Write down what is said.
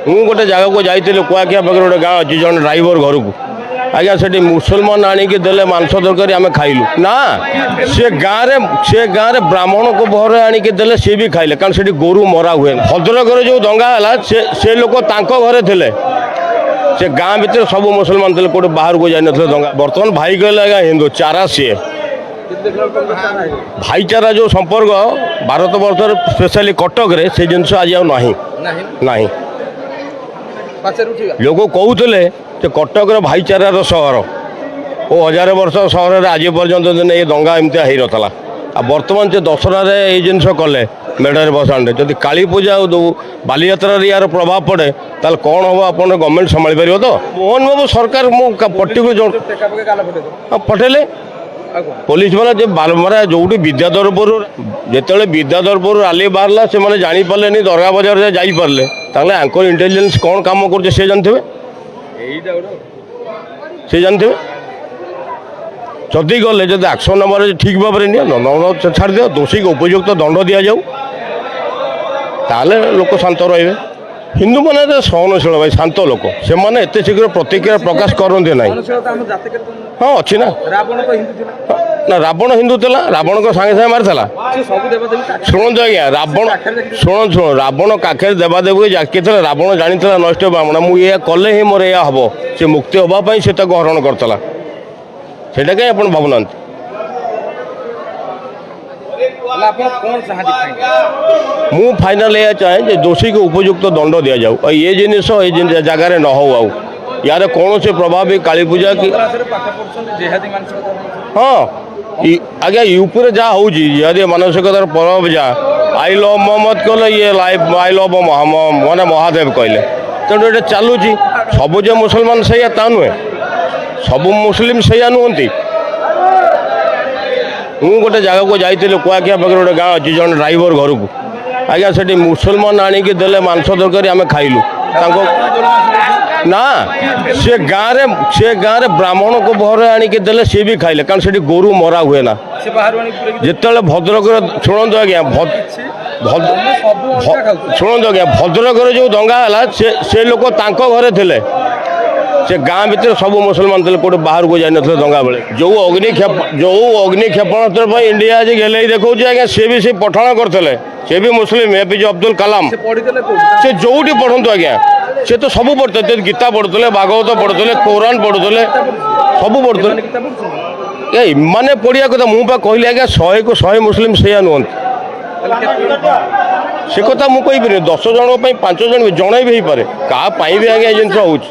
ମୁଁ ଗୋଟେ ଜାଗାକୁ ଯାଇଥିଲି କୁଆଖିଆ ପାଖରେ ଗୋଟେ ଗାଁ ଅଛି ଜଣେ ଡ୍ରାଇଭର ଘରକୁ ଆଜ୍ଞା ସେଠି ମୁସଲମାନ ଆଣିକି ଦେଲେ ମାଂସ ତରକାରୀ ଆମେ ଖାଇଲୁ ନା ସେ ଗାଁରେ ବ୍ରାହ୍ମଣକୁ ଘରେ ଆଣିକି ଦେଲେ ସିଏ ବି ଖାଇଲେ କାରଣ ସେଠି ଗୋରୁ ମରା ହୁଏ ଭଦ୍ରକରେ ଯେଉଁ ଦଙ୍ଗା ହେଲା ସେ ଲୋକ ତାଙ୍କ ଘରେ ଥିଲେ ସେ ଗାଁ ଭିତରେ ସବୁ ମୁସଲମାନ ଥିଲେ କୋଉଠି ବାହାରକୁ ଯାଇନଥିଲେ ଦଙ୍ଗା ବର୍ତ୍ତମାନ ଭାଇ କହିଲେ ଆଜ୍ଞା ହିନ୍ଦୁ ଚାରା ସିଏ ଭାଇଚାରା ଯେଉଁ ସମ୍ପର୍କ ଭାରତ ବର୍ଷରେ ସ୍ପେଶାଲି କଟକରେ ସେ ଜିନିଷ ଆଜି ଆଉ ନାହିଁ ଲୋକ କହୁଥିଲେ ଯେ କଟକର ଭାଇଚାରାର ସହର ଓ 1000 ବର୍ଷ ସହରରେ ଆଜି ପର୍ଯ୍ୟନ୍ତ ଦିନେ ଏ ଦଙ୍ଗା ଏମିତିଆ ହେଇନଥିଲା ଆଉ ବର୍ତ୍ତମାନ ସେ ଦଶହରାରେ ଏଇ ଜିନିଷ କଲେ ମେଢ଼ରେ ବସାଣରେ ଯଦି କାଳୀ ପୂଜା ଆଉ ବାଲିଯାତ୍ରାରେ ୟାର ପ୍ରଭାବ ପଡ଼େ ତାହେଲେ କ'ଣ ହେବ ଆପଣ ଗଭର୍ଣ୍ଣମେଣ୍ଟ ସମ୍ଭାଳି ପାରିବ ତ ମୋହନ ବାବୁ ସରକାର ମୁଁ ପର୍ଟିକୁଲାର ପଠେଇଲେ ପୋଲିସ ମାନେ ଯେ ବାରମ୍ବାର ଯୋଉଠି ବିଦ୍ୟାଧରପୁର ଯେତେବେଳେ ବିଦ୍ୟାଧରପୁର ରାଲି ବାହାରିଲା ସେମାନେ ଜାଣିପାରିଲେନି ଦରଗା ବଜାରରେ ଯାଇପାରିଲେ ତାହେଲେ ଆଙ୍କର ଇଣ୍ଟେଲିଜେନ୍ସ କ'ଣ କାମ କରୁছে ସେ ଜାଣିଥିବେ ଯଦି ଗଲେ ଯଦି ଆକ୍ସନ ନେବାର ଠିକ୍ ଭାବରେ ନିଅ ଛାଡ଼ି ଦିଅ ଦୋଷୀକୁ ଉପଯୁକ୍ତ ଦଣ୍ଡ ଦିଆଯାଉ ତାହେଲେ ଲୋକ ଶାନ୍ତ ରହିବେ ହିନ୍ଦୁମାନେ ସହନଶୀଳ ଭାଇ ଶାନ୍ତ ଲୋକ ସେମାନେ ଏତେ ଶୀଘ୍ର ପ୍ରତିକ୍ରିୟା ପ୍ରକାଶ କରନ୍ତି ନାହିଁ ହଁ ଅଛି ନା ରାବଣ ହିନ୍ଦୁ ଥିଲା ରାବଣଙ୍କ ସାଙ୍ଗେ ସାଙ୍ଗେ ମାରିଥିଲା ଶୁଣନ୍ତୁ ଆଜ୍ଞା ଶୁଣନ୍ତୁ ରାବଣ କାଖରେ ଦେବାଦେବୀ ଜାକିଥିଲା ରାବଣ ଜାଣିଥିଲା ନଷ୍ଟ ବ୍ରାହ୍ମଣ ମୁଁ ଏହା କଲେ ହିଁ ମୋର ଏହା ହେବ ସେ ମୁକ୍ତି ହେବା ପାଇଁ ସେ ତାକୁ ହରଣ କରିଥିଲା ସେଇଟା କାହିଁ ଆପଣ ଭାବୁନାହାନ୍ତି ମୁଁ ଫାଇନାଲ ଏହା ଚାହେଁ ଯେ ଦୋଷୀକୁ ଉପଯୁକ୍ତ ଦଣ୍ଡ ଦିଆଯାଉ ଆଉ ଏ ଜିନିଷ ଜାଗାରେ ନ ହଉ ଆଉ ୟାର କୌଣସି ପ୍ରଭାବ କାଳୀ ପୂଜା କି ହଁ ଆଜ୍ଞା ୟୁପିରେ ଯାହା ହେଉଛି ଜିହାଦୀ ମାନସିକତାର ପ୍ରଭାବ ଯାହା ଆଇ ଲଭ୍ ମହମ୍ମଦ କହିଲେ ଇଏ ଆଇ ଲଭ୍ ମାନେ ମହାଦେବ କହିଲେ ତେଣୁ ଏଇଟା ଚାଲୁଛି ସବୁ ଯେ ମୁସଲମାନ ସେଇଆ ତା ନୁହେଁ ସବୁ ମୁସଲିମ ସେଇଆ ନୁହନ୍ତି ମୁଁ ଗୋଟେ ଜାଗାକୁ ଯାଇଥିଲି କୁଆଖିଆ ପାଖରେ ଗୋଟେ ଗାଁ ଅଛି ଜଣେ ଡ୍ରାଇଭର ଘରକୁ ଆଜ୍ଞା ସେଠି ମୁସଲମାନ ଆଣିକି ଦେଲେ ମାଂସ ତରକାରୀ ଆମେ ଖାଇଲୁ ତାଙ୍କ ନା ସେ ଗାଁରେ ବ୍ରାହ୍ମଣକୁ ଘରେ ଆଣିକି ଦେଲେ ସିଏ ବି ଖାଇଲେ କାରଣ ସେଠି ଗୋରୁ ମରା ହୁଏ ନା ଯେତେବେଳେ ଭଦ୍ରକରେ ଶୁଣନ୍ତୁ ଆଜ୍ଞା ଭଦ୍ରକରେ ଯେଉଁ ଦଙ୍ଗା ହେଲା ସେ ଲୋକ ତାଙ୍କ ଘରେ ଥିଲେ ସେ ଗାଁ ଭିତରେ ସବୁ ମୁସଲମାନ ଥିଲେ କୋଉଠି ବାହାରକୁ ଯାଇନଥିଲେ ଦଙ୍ଗା ବେଳେ ଯେଉଁ ଅଗ୍ନି କ୍ଷେପଣାସ୍ତ୍ର ପାଇଁ ଇଣ୍ଡିଆ ଆଜି ଗେଲେଇ ଦେଖାଉଛି ଆଜ୍ଞା ସିଏ ବି ସେ ପଠାଣ କରିଥିଲେ ସେ ବି ମୁସଲିମ APJ ଅବଦୁଲ କାଲାମ ସେ ଯୋଉଠି ପଢ଼ନ୍ତୁ ଆଜ୍ଞା ସେ ତ ସବୁ ପଢ଼ୁଥିଲେ ଗୀତା ପଢ଼ୁଥିଲେ ଭାଗବତ ପଢ଼ୁଥିଲେ କୋରାନ ପଢ଼ୁଥିଲେ ସବୁ ପଢ଼ୁଥିଲେ ଏମାନେ ପଢ଼ିବା କଥା ମୁଁ ବା କହିଲି ଆଜ୍ଞା 100କୁ 100 ମୁସଲିମ ସେଇଆ ନୁହନ୍ତି ସେ କଥା ମୁଁ କହିପାରିନି 10 ଜଣଙ୍କ ପାଇଁ 5 ଜଣ ଜଣେ ବି ହେଇପାରେ କାହା ପାଇଁ ବି ଆଜ୍ଞା ଏ ଜିନିଷ ହେଉଛି।